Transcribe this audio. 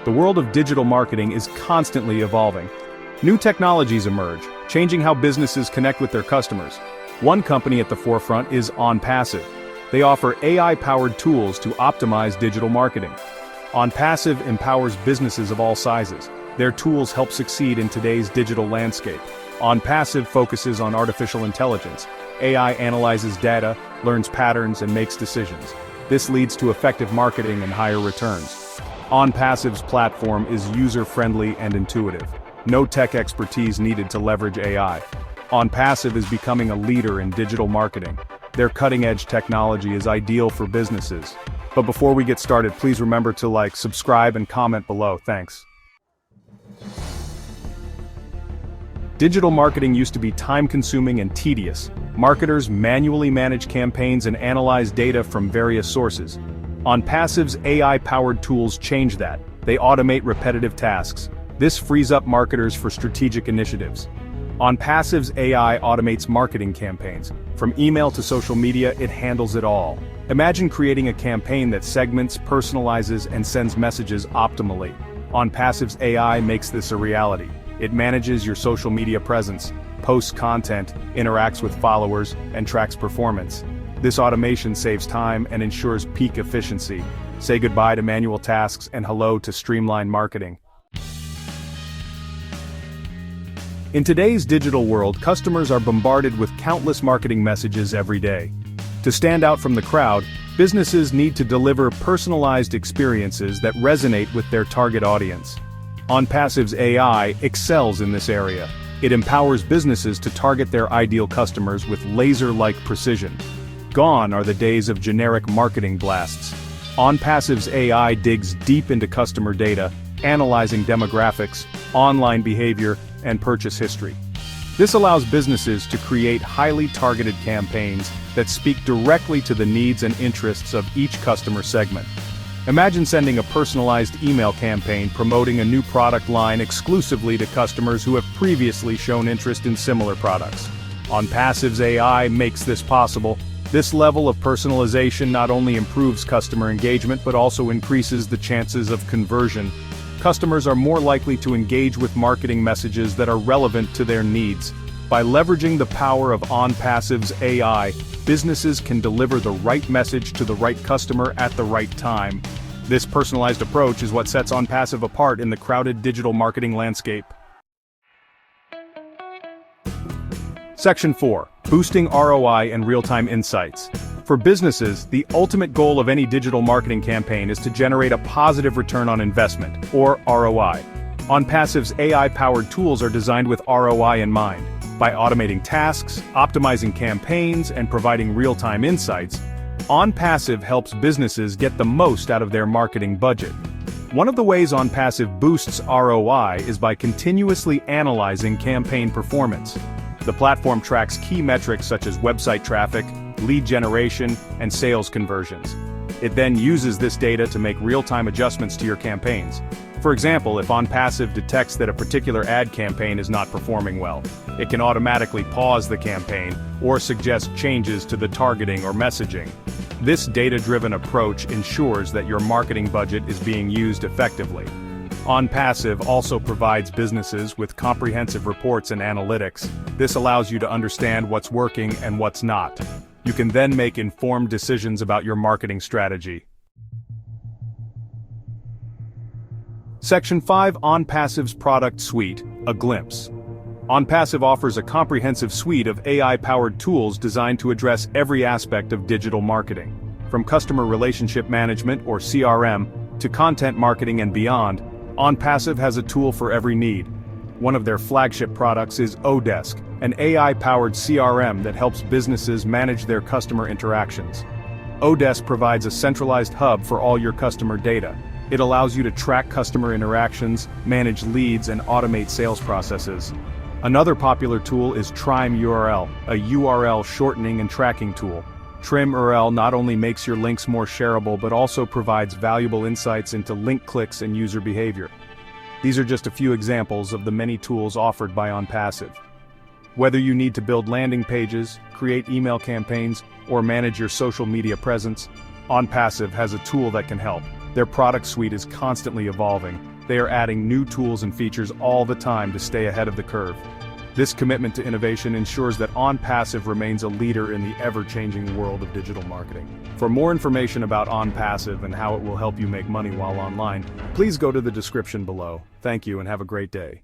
The world of digital marketing is constantly evolving. New technologies emerge, changing how businesses connect with their customers. One company at the forefront is Onpassive. They offer AI-powered tools to optimize digital marketing. Onpassive empowers businesses of all sizes. Their tools help succeed in today's digital landscape. Onpassive focuses on artificial intelligence. AI analyzes data, learns patterns, and makes decisions. This leads to effective marketing and higher returns. Onpassive's platform is user-friendly and intuitive. No tech expertise needed to leverage AI. Onpassive is becoming a leader in digital marketing. Their cutting-edge technology is ideal for businesses. But before we get started, please remember to like, subscribe, and comment below. Thanks. Digital marketing used to be time-consuming and tedious. Marketers manually manage campaigns and analyze data from various sources. Onpassive's AI-powered tools change that. They automate repetitive tasks. This frees up marketers for strategic initiatives. Onpassive's AI automates marketing campaigns. From email to social media, it handles it all. Imagine creating a campaign that segments, personalizes, and sends messages optimally. Onpassive's AI makes this a reality. It manages your social media presence, posts content, interacts with followers, and tracks performance. This automation saves time and ensures peak efficiency. Say goodbye to manual tasks and hello to streamlined marketing. In today's digital world, customers are bombarded with countless marketing messages every day. To stand out from the crowd, businesses need to deliver personalized experiences that resonate with their target audience. Onpassive's AI excels in this area. It empowers businesses to target their ideal customers with laser-like precision. Gone are the days of generic marketing blasts. Onpassive's AI digs deep into customer data, analyzing demographics, online behavior, and purchase history. This allows businesses to create highly targeted campaigns that speak directly to the needs and interests of each customer segment. Imagine sending a personalized email campaign promoting a new product line exclusively to customers who have previously shown interest in similar products. Onpassive's AI makes this possible. This level of personalization not only improves customer engagement but also increases the chances of conversion. Customers are more likely to engage with marketing messages that are relevant to their needs. By leveraging the power of Onpassive's AI, businesses can deliver the right message to the right customer at the right time. This personalized approach is what sets Onpassive apart in the crowded digital marketing landscape. Section 4. Boosting ROI and real-time insights. For businesses, the ultimate goal of any digital marketing campaign is to generate a positive return on investment, or ROI. Onpassive's AI-powered tools are designed with ROI in mind. By automating tasks, optimizing campaigns, and providing real-time insights, Onpassive helps businesses get the most out of their marketing budget. One of the ways Onpassive boosts ROI is by continuously analyzing campaign performance. The platform tracks key metrics such as website traffic, lead generation, and sales conversions. It then uses this data to make real-time adjustments to your campaigns. For example, if Onpassive detects that a particular ad campaign is not performing well, it can automatically pause the campaign or suggest changes to the targeting or messaging. This data-driven approach ensures that your marketing budget is being used effectively. Onpassive also provides businesses with comprehensive reports and analytics. This allows you to understand what's working and what's not. You can then make informed decisions about your marketing strategy. Section 5. Onpassive's Product Suite, a glimpse. Onpassive offers a comprehensive suite of AI-powered tools designed to address every aspect of digital marketing. From customer relationship management, or CRM, to content marketing and beyond, Onpassive has a tool for every need. One of their flagship products is Odesk, an AI-powered CRM that helps businesses manage their customer interactions. Odesk provides a centralized hub for all your customer data. It allows you to track customer interactions, manage leads, and automate sales processes. Another popular tool is Trim-URL, a URL shortening and tracking tool. Trim-URL not only makes your links more shareable but also provides valuable insights into link clicks and user behavior. These are just a few examples of the many tools offered by Onpassive. Whether you need to build landing pages, create email campaigns, or manage your social media presence, Onpassive has a tool that can help. Their product suite is constantly evolving, They are adding new tools and features all the time to stay ahead of the curve. This commitment to innovation ensures that Onpassive remains a leader in the ever-changing world of digital marketing. For more information about Onpassive and how it will help you make money while online, please go to the description below. Thank you and have a great day.